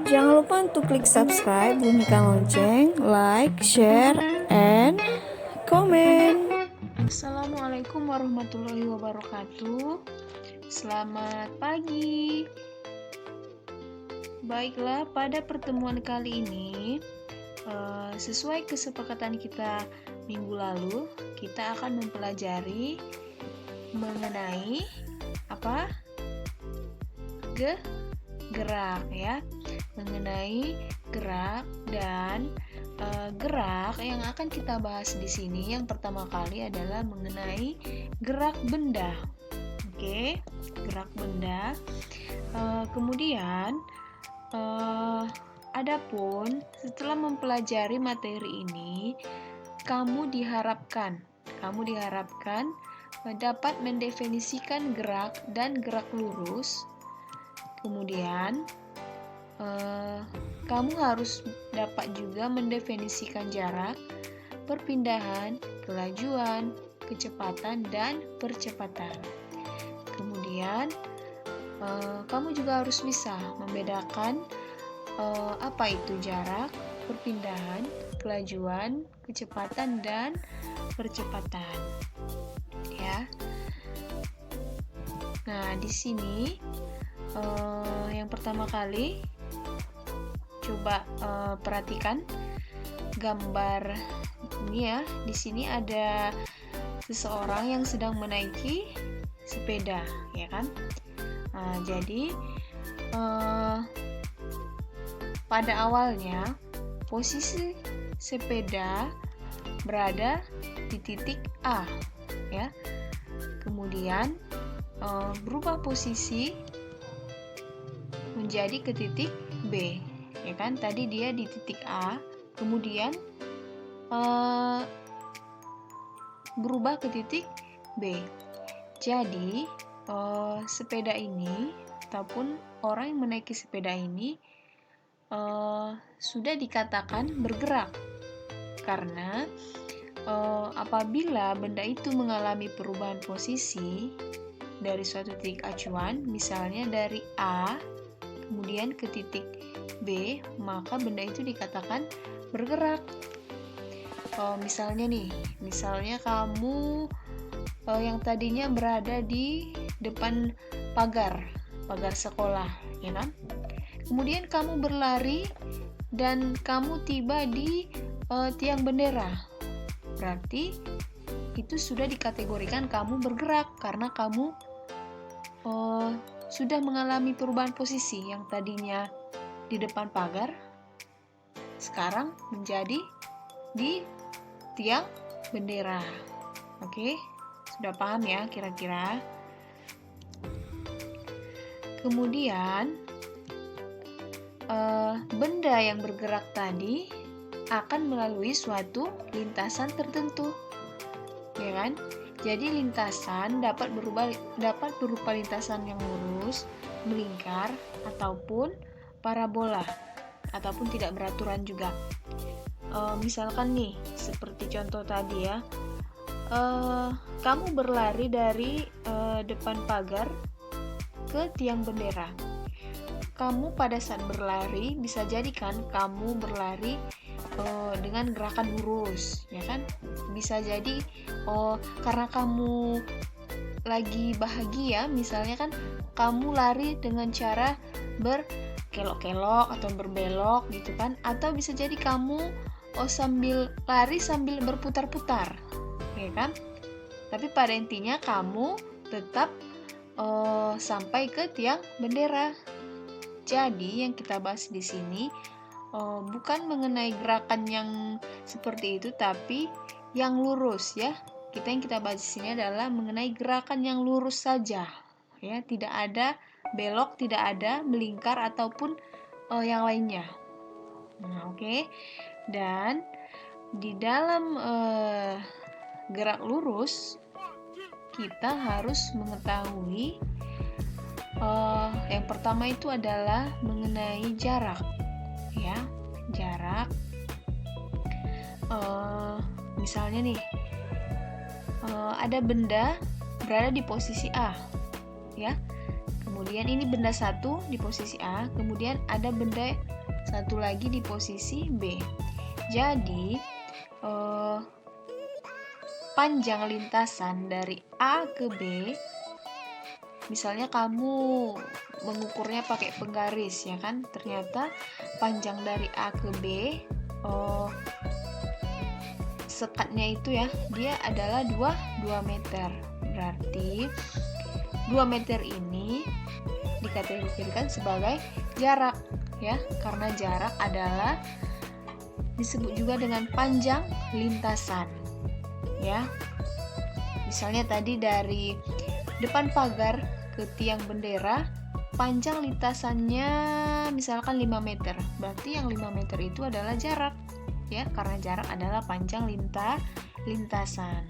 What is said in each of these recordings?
Jangan lupa untuk klik subscribe, bunyikan lonceng, like, share, and comment. Assalamualaikum warahmatullahi wabarakatuh. Selamat pagi. Baiklah, pada pertemuan kali ini sesuai kesepakatan kita minggu lalu, kita akan mempelajari mengenai apa? Gerak ya. Mengenai gerak dan gerak yang akan kita bahas di sini yang pertama kali adalah mengenai gerak benda. Oke, gerak benda. Kemudian adapun setelah mempelajari materi ini, kamu diharapkan dapat mendefinisikan gerak dan gerak lurus. Kemudian kamu harus dapat juga mendefinisikan jarak, perpindahan, kelajuan, kecepatan, dan percepatan. Kemudian kamu juga harus bisa membedakan apa itu jarak, perpindahan, kelajuan, kecepatan, dan percepatan. Ya. Nah, di sini yang pertama kali coba perhatikan gambar ini ya. Di sini ada seseorang yang sedang menaiki sepeda, ya kan? Nah, jadi pada awalnya posisi sepeda berada di titik A, ya. Kemudian berubah posisi menjadi ke titik B, ya kan? Tadi dia di titik A, kemudian berubah ke titik B. Jadi sepeda ini ataupun orang yang menaiki sepeda ini sudah dikatakan bergerak karena apabila benda itu mengalami perubahan posisi dari suatu titik acuan, misalnya dari A kemudian ke titik B, maka benda itu dikatakan bergerak. Misalnya kamu yang tadinya berada di depan pagar sekolah, ya kan? Kemudian kamu berlari dan kamu tiba di tiang bendera. Berarti itu sudah dikategorikan kamu bergerak karena kamu sudah mengalami perubahan posisi, yang tadinya di depan pagar sekarang menjadi di tiang bendera. Oke, sudah paham ya kira-kira? Kemudian benda yang bergerak tadi akan melalui suatu lintasan tertentu, ya kan? Jadi lintasan dapat berupa lintasan yang lurus, melingkar, ataupun parabola, ataupun tidak beraturan juga. Misalkan nih, seperti contoh tadi ya, kamu berlari dari depan pagar ke tiang bendera. Kamu pada saat berlari bisa jadi kan kamu berlari dengan gerakan lurus, ya kan? Bisa jadi karena kamu lagi bahagia, misalnya kan kamu lari dengan cara berkelok-kelok atau berbelok gitu kan, atau bisa jadi kamu sambil lari sambil berputar-putar, ya kan? Tapi pada intinya kamu tetap sampai ke tiang bendera. Jadi yang kita bahas di sini bukan mengenai gerakan yang seperti itu, tapi yang lurus ya. Yang kita bahas di sini adalah mengenai gerakan yang lurus saja, ya. Tidak ada belok, tidak ada melingkar ataupun yang lainnya. Nah, oke. Dan di dalam gerak lurus kita harus mengetahui yang pertama itu adalah mengenai jarak, ya. Jarak misalnya nih ada benda berada di posisi A, ya. Kemudian ini benda satu di posisi A, kemudian ada benda satu lagi di posisi B. Jadi panjang lintasan dari A ke B, misalnya kamu mengukurnya pakai penggaris ya kan, ternyata panjang dari A ke B sekatnya itu ya, dia adalah 2 meter. Berarti 2 meter ini dikategorikan sebagai jarak ya, karena jarak adalah disebut juga dengan panjang lintasan ya. Misalnya tadi dari depan pagar ke tiang bendera, panjang lintasannya misalkan 5 meter. Berarti yang 5 meter itu adalah jarak ya, karena jarak adalah panjang lintasan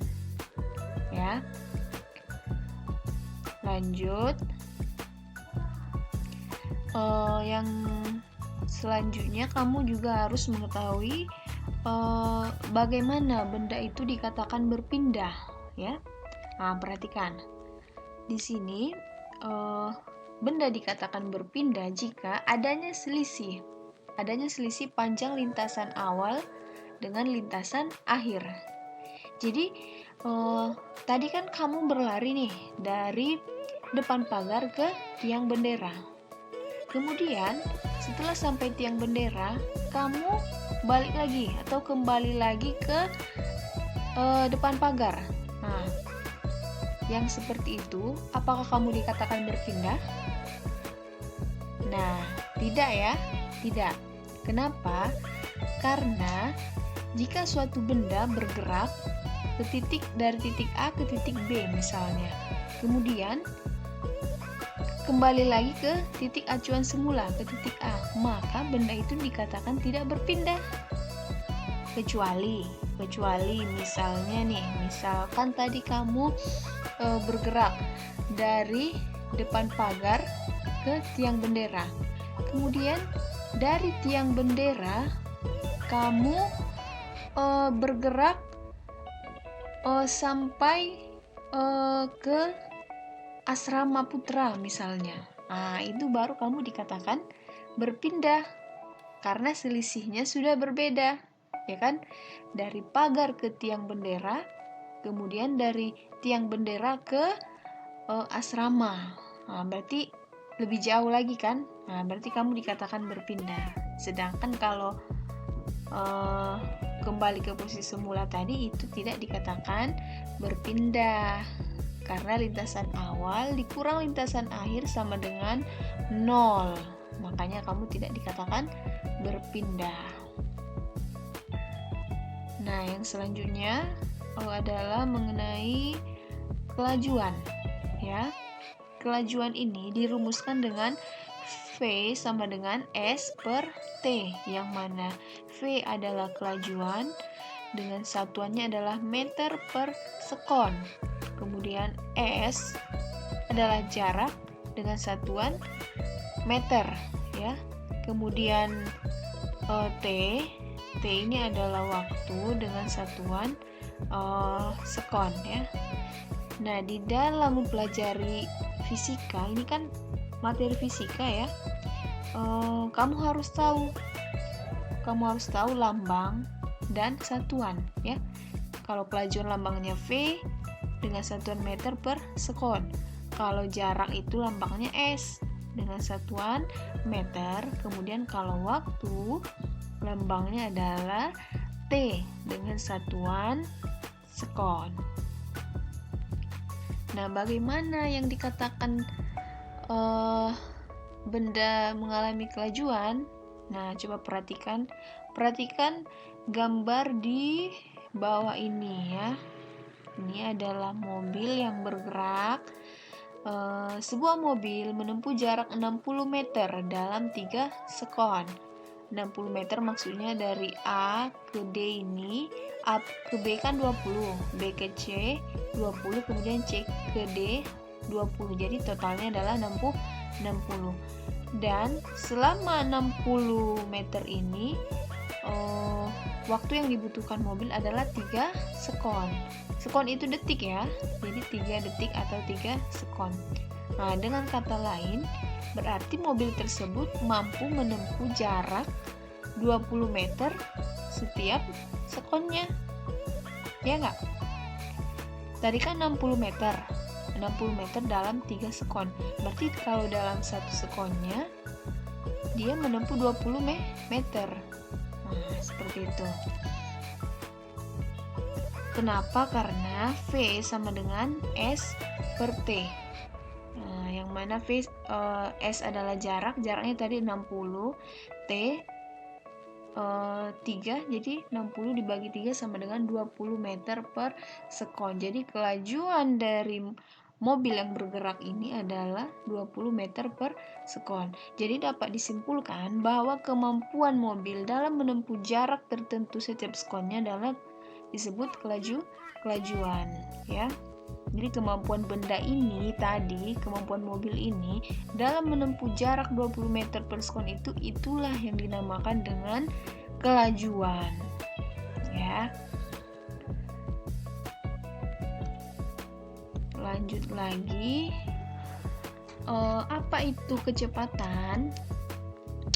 ya. Lanjut, yang selanjutnya kamu juga harus mengetahui bagaimana benda itu dikatakan berpindah ya. Nah, perhatikan di sini, benda dikatakan berpindah jika adanya selisih panjang lintasan awal dengan lintasan akhir. Jadi tadi kan kamu berlari nih dari depan pagar ke tiang bendera. Kemudian setelah sampai tiang bendera, kamu balik lagi atau kembali lagi ke depan pagar. Nah, yang seperti itu, apakah kamu dikatakan berpindah? Nah, tidak ya, tidak. Kenapa? Karena jika suatu benda bergerak dari titik A ke titik B misalnya, kemudian kembali lagi ke titik acuan semula, ke titik A, maka benda itu dikatakan tidak berpindah. Kecuali misalkan tadi kamu bergerak dari depan pagar ke tiang bendera, kemudian dari tiang bendera kamu bergerak sampai ke asrama putra misalnya. Nah, itu baru kamu dikatakan berpindah karena selisihnya sudah berbeda, ya kan? Dari pagar ke tiang bendera, kemudian dari tiang bendera ke asrama. Nah, berarti lebih jauh lagi kan? Nah, berarti kamu dikatakan berpindah. Sedangkan kalau kembali ke posisi semula tadi, itu tidak dikatakan berpindah. Karena lintasan awal dikurang lintasan akhir sama dengan 0. Makanya kamu tidak dikatakan berpindah. Nah, yang selanjutnya adalah mengenai kelajuan ya. Kelajuan ini dirumuskan dengan V sama dengan S per T, yang mana V adalah kelajuan dengan satuannya adalah meter per sekon. Kemudian S adalah jarak dengan satuan meter ya. Kemudian T ini adalah waktu dengan satuan sekon ya. Nah, di dalam mempelajari fisika, ini kan materi fisika ya, kamu harus tahu lambang dan satuan ya. Kalau kelajuan lambangnya V dengan satuan meter per sekon. Kalau jarak itu lambangnya S dengan satuan meter. Kemudian kalau waktu lambangnya adalah T dengan satuan sekon. Nah, bagaimana yang dikatakan benda mengalami kelajuan? Nah, coba perhatikan gambar di bawah ini ya. Ini adalah mobil yang bergerak. Sebuah mobil menempuh jarak 60 meter dalam 3 sekon. 60 meter maksudnya dari A ke D ini, A ke B kan 20, B ke C 20, kemudian C ke D 20. Jadi totalnya adalah 60. Dan selama 60 meter ini waktu yang dibutuhkan mobil adalah 3 sekon. Sekon itu detik ya, jadi 3 detik atau 3 sekon. Nah, dengan kata lain, berarti mobil tersebut mampu menempuh jarak 20 meter setiap sekonnya. Ya nggak? Tadi kan 60 meter. 60 meter dalam 3 sekon. Berarti kalau dalam 1 sekonnya dia menempuh 20 meter. Nah, seperti itu. Kenapa? Karena V sama dengan S per T. Nah, yang mana S adalah jaraknya tadi 60, T 3, jadi 60 dibagi 3 sama dengan 20 meter per sekon. Jadi kelajuan dari mobil yang bergerak ini adalah 20 meter per sekon. Jadi dapat disimpulkan bahwa kemampuan mobil dalam menempuh jarak tertentu setiap sekonnya adalah disebut kelajuan, ya. Jadi kemampuan benda ini tadi, kemampuan mobil ini dalam menempuh jarak 20 meter per sekon itulah yang dinamakan dengan kelajuan, ya. Lanjut lagi, apa itu kecepatan?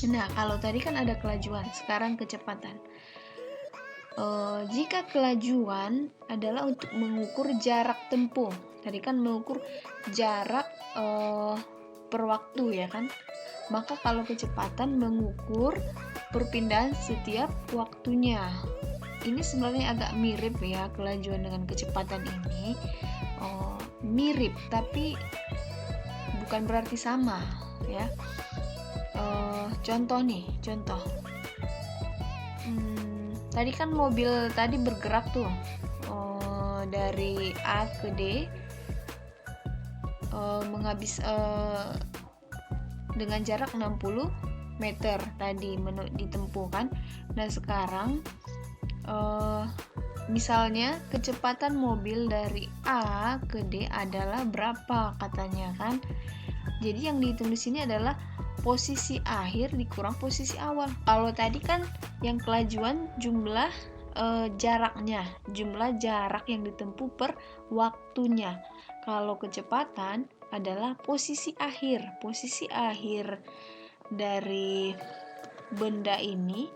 Nah, kalau tadi kan ada kelajuan, sekarang kecepatan. Jika kelajuan adalah untuk mengukur jarak tempuh, tadi kan mengukur jarak per waktu, ya kan? Maka kalau kecepatan mengukur perpindahan setiap waktunya. Ini sebenarnya agak mirip ya, kelajuan dengan kecepatan ini mirip, tapi bukan berarti sama, ya. Contoh. Tadi kan mobil tadi bergerak tuh dari A ke D, dengan jarak 60 meter tadi ditempuh kan. Nah, sekarang misalnya kecepatan mobil dari A ke D adalah berapa katanya kan. Jadi yang dihitung di sini adalah posisi akhir dikurang posisi awal. Kalau tadi kan yang kelajuan jumlah jaraknya, jumlah jarak yang ditempuh per waktunya. Kalau kecepatan adalah posisi akhir. Posisi akhir dari benda ini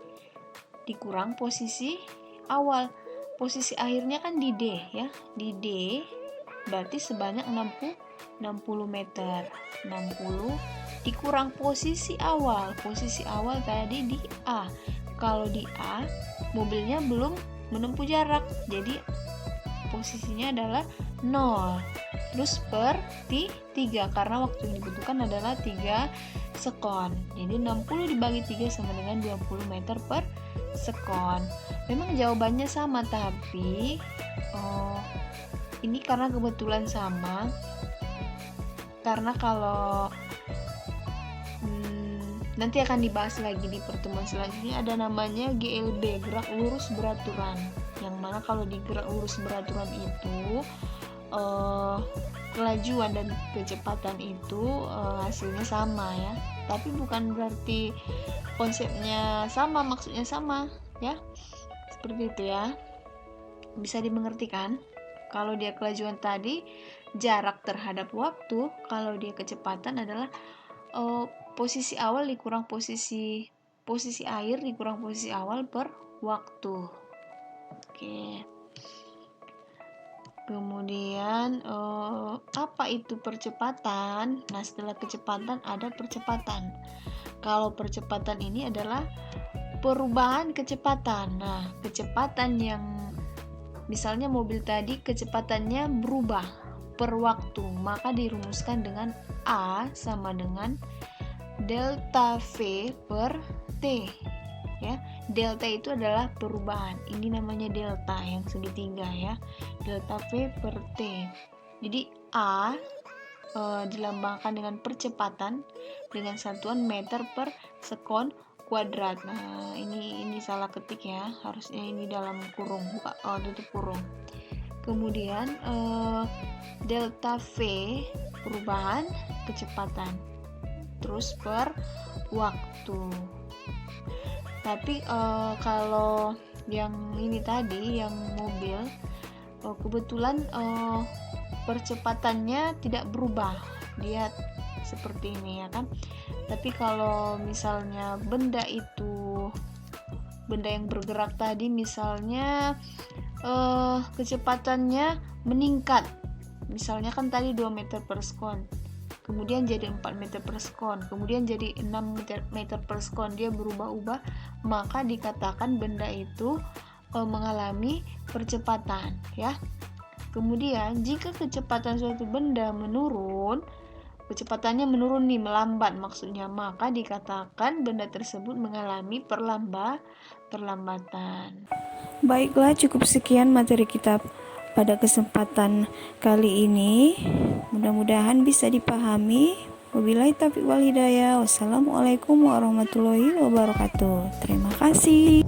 dikurang posisi awal. Posisi akhirnya kan di D, ya. Di D berarti sebanyak 60 meter. 60 dikurang posisi awal. Posisi awal tadi di A. Kalau di A mobilnya belum menempuh jarak, jadi posisinya adalah 0. Terus per 3 karena waktu yang dibutuhkan adalah 3 sekon. Jadi 60 dibagi 3 sama dengan 20 meter per sekon. Memang jawabannya sama, tapi ini karena kebetulan sama. Karena kalau nanti akan dibahas lagi di pertemuan selanjutnya, ada namanya GLB, gerak lurus beraturan. Yang mana kalau di gerak lurus beraturan itu kelajuan dan kecepatan itu hasilnya sama, ya. Tapi bukan berarti konsepnya sama, maksudnya sama, ya. Seperti itu, ya. Bisa dimengerti kan? Kalau dia kelajuan tadi jarak terhadap waktu, kalau dia kecepatan adalah posisi awal dikurang posisi akhir dikurang posisi awal per waktu. Oke. Kemudian apa itu percepatan? Nah, setelah kecepatan ada percepatan. Kalau percepatan ini adalah perubahan kecepatan. Nah, kecepatan yang misalnya mobil tadi kecepatannya berubah per waktu, maka dirumuskan dengan A sama dengan delta V per T, ya. Delta itu adalah perubahan. Ini namanya delta yang segitiga, ya. Delta V per T. Jadi A dilambangkan dengan percepatan dengan satuan meter per sekon kuadrat. Nah, ini salah ketik, ya. Harusnya ini dalam kurung, buka tutup kurung. Kemudian delta V perubahan kecepatan. Terus per waktu. Tapi kalau yang ini tadi, yang mobil, kebetulan percepatannya tidak berubah. lihat seperti ini ya kan. Tapi kalau misalnya benda yang bergerak tadi misalnya kecepatannya meningkat, misalnya kan tadi 2 meter per sekon, kemudian jadi 4 meter per sekon, kemudian jadi 6 meter per sekon, dia berubah-ubah, maka dikatakan benda itu mengalami percepatan ya. Kemudian jika kecepatan suatu benda menurun, kecepatannya menurun nih, melambat maksudnya, maka dikatakan benda tersebut mengalami perlambatan. Baiklah, cukup sekian materi kita pada kesempatan kali ini. Mudah-mudahan bisa dipahami. Wabillahi taufiq wal hidayah. Wassalamualaikum warahmatullahi wabarakatuh. Terima kasih.